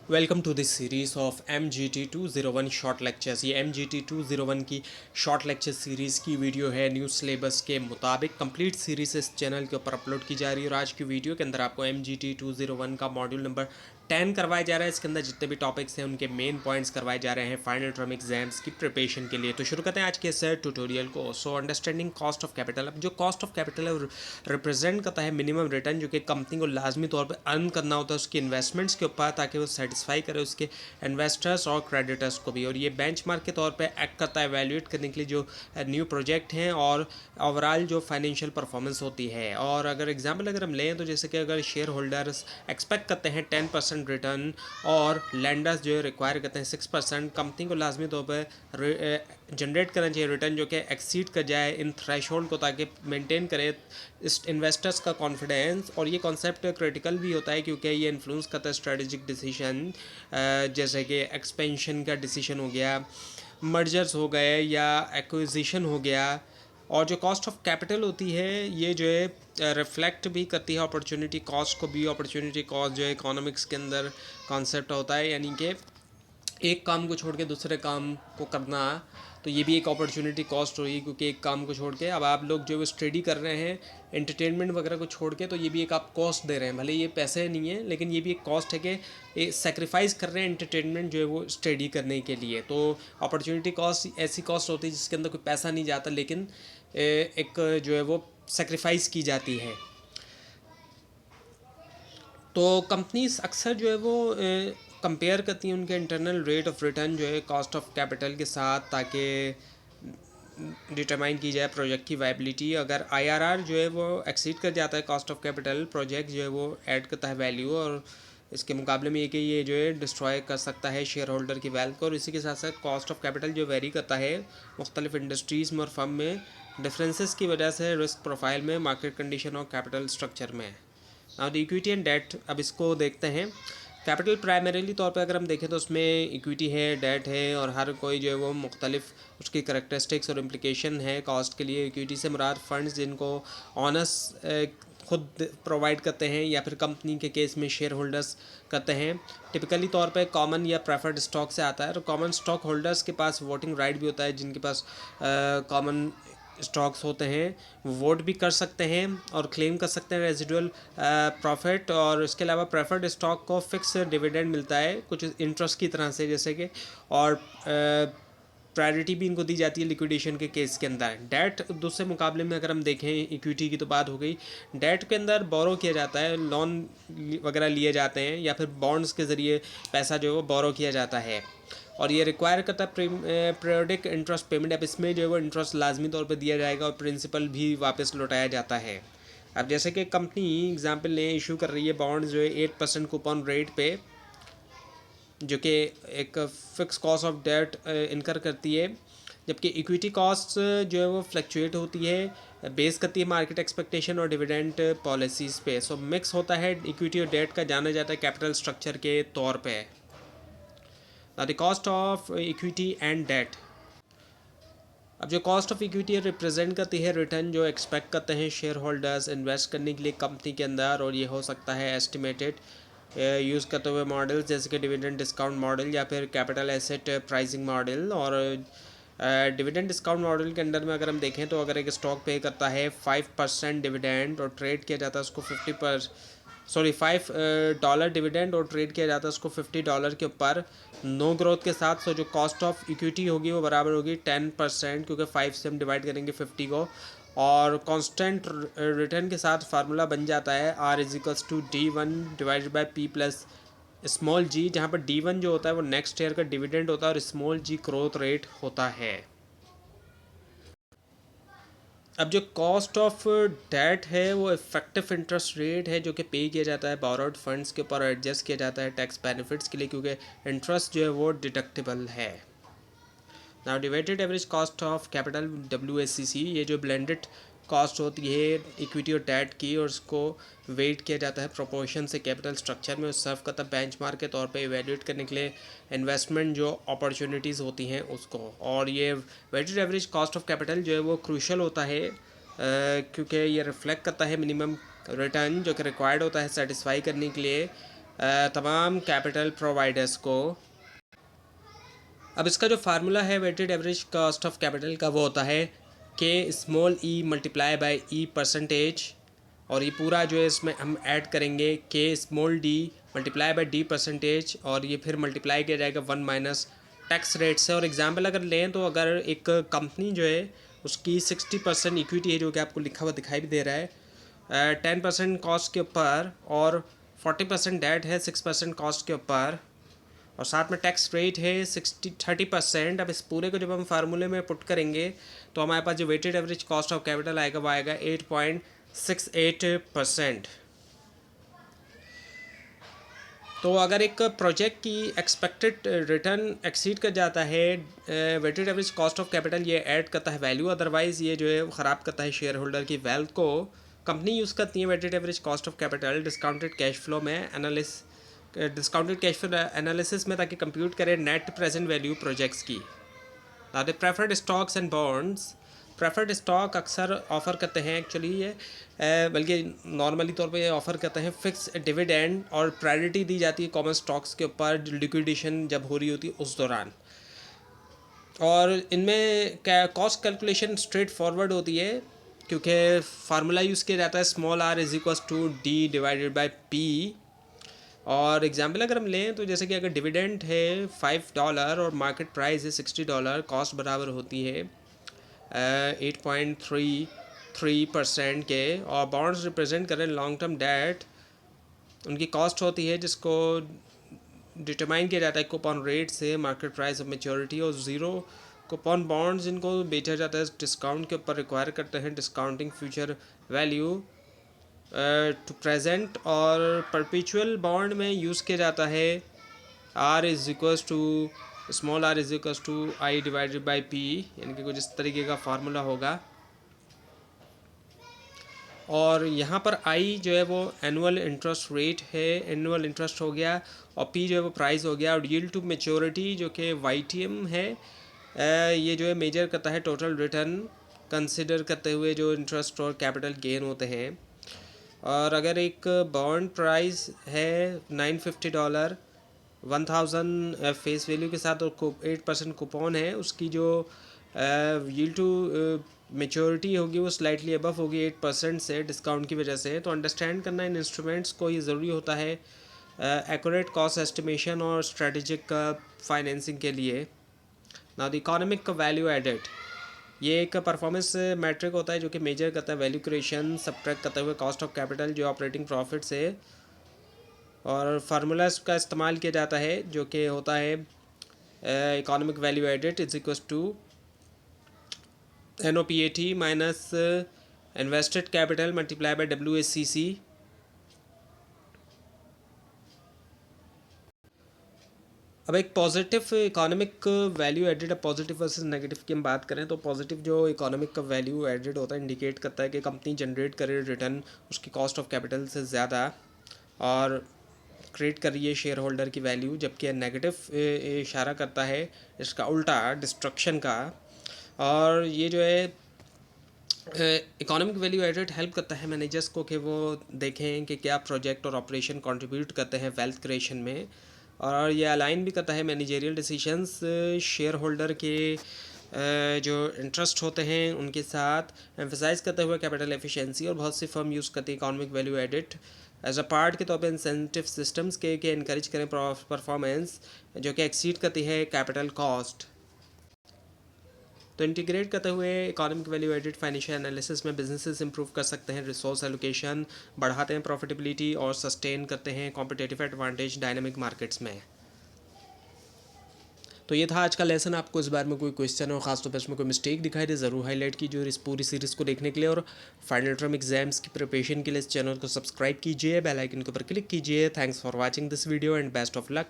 Welcome to this series of MGT 201 short lectures. ये MGT 201 की short lecture series की video है। New syllabus के मुताबिक कंप्लीट सीरीज इस चैनल के ऊपर अपलोड की जा रही है और आज की वीडियो के अंदर आपको MGT 201 का मॉड्यूल नंबर 10 करवाया जा रहा है। इसके अंदर जितने भी टॉपिक्स हैं उनके मेन पॉइंट्स करवाए जा रहे हैं फाइनल टर्म एग्जाम्स की प्रिपरेशन के लिए। तो शुरू करते हैं आज के इस ट्यूटोरियल को। So understanding cost of capital. अब जो कॉस्ट ऑफ कैपिटल है वो रिप्रेजेंट करता है मिनिमम रिटर्न जो कि कंपनी को लाजमी तौर पर अर्न करना होता है उसकी इन्वेस्टमेंट्स के ऊपर, ताकि वो सेटिस्फाई करे उसके इन्वेस्टर्स और क्रेडिटर्स को भी। और ये बेंचमार्क के तौर पे एक्ट करता है एवेल्यूएट करने के लिए जो न्यू प्रोजेक्ट हैं और ओवरऑल जो फाइनेंशियल परफॉर्मेंस होती है। और अगर एग्जांपल अगर हम लें तो जैसे कि अगर शेयर होल्डर्स एक्सपेक्ट करते हैं 10% रिटर्न और लैंडर्स जो रिक्वायर करते हैं 6%, कंपनी को लाजमी तौर पर जनरेट करना चाहिए रिटर्न जो कि एक्सीड कर जाए इन थ्रेशोल्ड को, ताकि मेंटेन करे इस इन्वेस्टर्स का कॉन्फिडेंस। और ये कॉन्सेप्ट क्रिटिकल भी होता है क्योंकि ये इन्फ्लुएंस करता है स्ट्रेटेजिक डिसीजन, जैसे कि एक्सपेंशन का डिसीजन हो गया, मर्जर्स हो गए या एक्विजिशन हो गया। और जो कॉस्ट ऑफ कैपिटल होती है ये जो है रिफ्लेक्ट भी करती है अपॉर्चुनिटी कॉस्ट को भी। अपॉर्चुनिटी कॉस्ट जो है इकोनॉमिक्स के अंदर कॉन्सेप्ट होता है, यानी कि एक काम को छोड़ के दूसरे काम को करना। तो ये भी एक अपॉर्चुनिटी कॉस्ट हुई क्योंकि एक काम को छोड़ के अब आप लोग जो स्टडी कर रहे हैं एंटरटेनमेंट वगैरह को छोड़ के, तो ये भी एक आप कॉस्ट दे रहे हैं। भले ये पैसे नहीं है लेकिन ये भी एक कॉस्ट है कि सेक्रीफाइस कर रहे हैं एंटरटेनमेंट जो है वो स्टडी करने के लिए। तो अपॉर्चुनिटी कॉस्ट ऐसी कॉस्ट होती है जिसके अंदर कोई पैसा नहीं जाता लेकिन एक जो है वो सेक्रीफाइस की जाती है। तो कंपनीज अक्सर जो है वो कंपेयर करती हैं उनके इंटरनल रेट ऑफ रिटर्न जो है कॉस्ट ऑफ कैपिटल के साथ, ताकि डिटरमाइन की जाए प्रोजेक्ट की वायबिलिटी। अगर आईआरआर जो है वो एक्सीड कर जाता है कॉस्ट ऑफ कैपिटल, प्रोजेक्ट जो है वो ऐड करता है वैल्यू, और इसके मुकाबले में ये कि ये जो है डिस्ट्रॉय कर सकता है शेयर होल्डर की वेल्थ को। और इसी के साथ साथ कॉस्ट ऑफ कैपिटल जो वेरी करता है मुख्तलिफ इंडस्ट्रीज़ में और फर्म में डिफरेंसेस की वजह से रिस्क प्रोफाइल में, मार्केट कंडीशन और कैपिटल स्ट्रक्चर में। अब इक्विटी एंड डेट, अब इसको देखते हैं। कैपिटल प्राइमरीली तौर पे अगर हम देखें तो उसमें इक्विटी है, डेट है, और हर कोई जो है वो मुख्तलिफ उसकी करेक्टरिस्टिक्स और इम्प्लिकेशन है कॉस्ट के लिए। इक्विटी से मुराद फंड्स जिनको ऑनर्स खुद प्रोवाइड करते हैं या फिर कंपनी के केस में शेयर होल्डर्स करते हैं। टिपिकली तौर पे कॉमन या प्रेफर्ड स्टॉक से आता है। और कॉमन स्टॉक होल्डर्स के पास वोटिंग राइट भी होता है, जिनके पास कॉमन स्टॉक्स होते हैं वो वोट भी कर सकते हैं और क्लेम कर सकते हैं रेजिडुअल प्रॉफिट। और इसके अलावा प्रेफर्ड स्टॉक को फिक्स डिविडेंड मिलता है कुछ इंटरेस्ट की तरह से, जैसे कि, और प्रायोरिटी भी इनको दी जाती है लिक्विडेशन के केस के अंदर। डेट दूसरे मुकाबले में अगर हम देखें, इक्विटी की तो बात हो गई, डेट के अंदर बोरो किया जाता है, लोन वगैरह लिए जाते हैं या फिर बॉन्ड्स के ज़रिए पैसा जो है वो बोरो किया जाता है और ये रिक्वायर करता है पीरियोडिक इंटरेस्ट पेमेंट। अब इसमें जो है वो इंटरेस्ट लाजमी तौर पर दिया जाएगा और प्रिंसिपल भी वापस लौटाया जाता है। अब जैसे कि कंपनी एग्जांपल ने इशू कर रही है बॉन्ड्स जो है 8% कूपन रेट पे, जो कि एक फ़िक्स कॉस्ट ऑफ डेट इनकर करती है, जबकि इक्विटी कॉस्ट जो है वो फ्लक्चुएट होती है, बेस करती है मार्केट एक्सपेक्टेशन और डिविडेंड पॉलिसीज़ पे। सो मिक्स होता है इक्विटी और डेट का, जाना जाता है कैपिटल स्ट्रक्चर के तौर पे। The cost of equity and debt. अब जो कॉस्ट ऑफ इक्विटी रिप्रेजेंट करती है रिटर्न जो एक्सपेक्ट करते हैं शेयर होल्डर्स इन्वेस्ट करने के लिए कंपनी के अंदर, और ये हो सकता है एस्टिमेटेड यूज़ करते हुए मॉडल्स जैसे कि डिविडेंड डिस्काउंट मॉडल या फिर कैपिटल एसेट प्राइसिंग मॉडल। और डिविडेंड डिस्काउंट मॉडल के अंदर में अगर हम देखें तो अगर एक स्टॉक पे करता है 5% डिविडेंड और ट्रेड किया जाता है उसको $5 डिविडेंड और ट्रेड किया जाता है उसको $50 के ऊपर, नो ग्रोथ के साथ। सो जो कॉस्ट ऑफ इक्विटी होगी वो बराबर होगी 10%, क्योंकि 5 से हम डिवाइड करेंगे 50 को। और कांस्टेंट रिटर्न के साथ फार्मूला बन जाता है R=D1/P+g, जहाँ पर D1 जो होता है वो नेक्स्ट ईयर का डिविडेंड होता है और स्मॉल g ग्रोथ रेट होता है। अब जो कॉस्ट ऑफ डेट है वो इफेक्टिव इंटरेस्ट रेट है जो कि पे किया जाता है बोरोड फंड्स के ऊपर, एडजस्ट किया जाता है टैक्स बेनिफिट्स के लिए, क्योंकि इंटरेस्ट जो है वो डिडक्टिबल है। Now divided average cost of capital WACC, ये जो ब्लेंडेड कॉस्ट होती है इक्विटी और डेट की, और उसको वेट किया जाता है प्रोपोर्शन से कैपिटल स्ट्रक्चर में, सर्व करता है बेंचमार्क के तौर पे इवेल्यूएट करने के लिए इन्वेस्टमेंट जो अपॉर्चुनिटीज़ होती हैं उसको। और ये weighted average cost of capital जो है वो क्रूशल होता है क्योंकि ये रिफ्लेक्ट करता है मिनिमम रिटर्न जो कि रिक्वायर्ड होता है सेटिस्फाई करने के लिए तमाम कैपिटल प्रोवाइडर्स को। अब इसका जो फार्मूला है weighted average cost of capital का, वो होता है के small E multiply by E percentage, और ये पूरा जो है इसमें हम ऐड करेंगे के small D multiply by D percentage, और ये फिर मल्टीप्लाई किया जाएगा 1 माइनस टैक्स रेट से। और एग्जांपल अगर लें तो अगर एक कंपनी जो है उसकी 60% इक्विटी है, जो कि आपको लिखा हुआ दिखाई भी दे रहा है, 10% कॉस्ट के ऊपर, और 40% डेट है 6% कॉस्ट के ऊपर, और साथ में टैक्स रेट है 30%। अब इस पूरे को जब हम फार्मूले में पुट करेंगे तो हमारे पास जो weighted average cost of capital आएगा वो आएगा 8.68%। तो अगर एक प्रोजेक्ट की एक्सपेक्टेड रिटर्न एक्सीड कर जाता है, weighted average cost of capital ये ऐड करता है वैल्यू, अदरवाइज़ ये जो है ख़राब करता है शेयर होल्डर की वेल्थ को। कंपनी यूज़ करती है weighted average cost of capital discounted cash flow analysis में, ताकि कंप्यूट करें नेट प्रेजेंट वैल्यू प्रोजेक्ट्स की। The preferred stocks and bonds, preferred stock अक्सर ऑफ़र करते हैं एक्चुअली ये, बल्कि नॉर्मली तौर पे ये ऑफ़र करते हैं फिक्स डिविडेंड, और प्रायोरिटी दी जाती है कॉमन स्टॉक्स के ऊपर लिक्विडेशन जब हो रही होती है उस दौरान। और इनमें क्या कॉस्ट कैलकुलेशन स्ट्रेट फॉरवर्ड होती है, क्योंकि फार्मूला यूज़ किया जाता है small R is equals to D divided by P. और एग्जाम्पल अगर हम लें तो जैसे कि अगर डिविडेंड है $5 और मार्केट प्राइस है $60, कॉस्ट बराबर होती है 8.33% के, और बॉन्ड्स रिप्रेजेंट करें लॉन्ग टर्म डेट, उनकी कॉस्ट होती है जिसको डिटरमाइन किया जाता है कूपन रेट से, मार्केट प्राइस ऑफ मेच्योरिटी, और ज़ीरो कूपन बॉन्ड्स जिनको बेचा जाता है डिस्काउंट के ऊपर रिक्वायर करते हैं discounting future value to present. और परपेचुअल बॉन्ड में यूज़ किया जाता है R is equals to small R is equals to I divided by P, यानी कि कुछ इस तरीके का फार्मूला होगा। और यहाँ पर आई जो है वो एनुअल इंटरेस्ट रेट है, एनुअल इंटरेस्ट हो गया, और पी जो है वो प्राइस हो गया, और यील्ड टू मैच्योरिटी जो कि YTM है, ये जो है मेजर करता है टोटल रिटर्न कंसिडर करते हुए जो इंटरेस्ट और कैपिटल गेन होते हैं। और अगर एक बॉन्ड प्राइस है $950 1000 फेस वैल्यू के साथ, और 8% कूपन है, उसकी जो यील्ड टू मेच्योरिटी होगी वो स्लाइटली अबव होगी 8% से डिस्काउंट की वजह से। तो अंडरस्टैंड करना इन इंस्ट्रूमेंट्स को ये ज़रूरी होता है एक्यूरेट कॉस्ट एस्टिमेशन और स्ट्रेटेजिक फाइनेंसिंग के लिए। Now the economic value added, ये एक परफॉर्मेंस मैट्रिक होता है जो कि मेजर करता है वैल्यू क्रिएशन सब्ट्रैक्ट करते हुए कॉस्ट ऑफ कैपिटल जो ऑपरेटिंग प्रॉफिट से, और फार्मूलाज का इस्तेमाल किया जाता है जो कि होता है economic value added is equals to NOPAT minus invested capital multiply by WACC। अब एक positive economic value added, positive versus negative की हम बात करें तो पॉजिटिव जो इकोनॉमिक वैल्यू एडेड होता है इंडिकेट करता है कि कंपनी जनरेट करे रिटर्न उसकी कॉस्ट ऑफ कैपिटल से ज़्यादा और क्रिएट कर रही है शेयर होल्डर की वैल्यू, जबकि नेगेटिव इशारा करता है इसका उल्टा डिस्ट्रक्शन का। और ये जो है इकोनॉमिक वैल्यू एडेड हेल्प करता है मैनेजर्स को कि वो देखें कि क्या प्रोजेक्ट और ऑपरेशन कंट्रीब्यूट करते हैं वेल्थ क्रिएशन में, और ये अलाइन भी करता है मैनेजरियल डिसीजंस शेयर होल्डर के जो इंटरेस्ट होते हैं उनके साथ, एम्फेसाइज करते हुए कैपिटल एफिशिएंसी। और बहुत सी फर्म यूज़ करती है economic value added as a part के तौर पे इंसेंटिव सिस्टम्स के इनकरेज करें परफॉर्मेंस जो कि एक्सीड करती है कैपिटल कॉस्ट। तो इंटीग्रेट करते हुए economic value added financial analysis में बिजनेसेस इंप्रूव कर सकते हैं रिसोर्स एलोकेशन, बढ़ाते हैं प्रॉफिटेबिलिटी और सस्टेन करते हैं कॉम्पिटिटिव एडवांटेज डायनामिक मार्केट्स में। तो ये था आज का लेसन। आपको इस बारे में कोई क्वेश्चन हो, खासतौर पर इसमें कोई मिस्टेक दिखाई दे, ज़रूर हाईलाइट कीजिए। और इस पूरी सीरीज़ को देखने के लिए और फाइनल टर्म एग्जाम्स की प्रिपरेशन के लिए इस चैनल को सब्सक्राइब कीजिए, बेल आइकन के ऊपर क्लिक कीजिए। Thanks for watching this video and best of luck.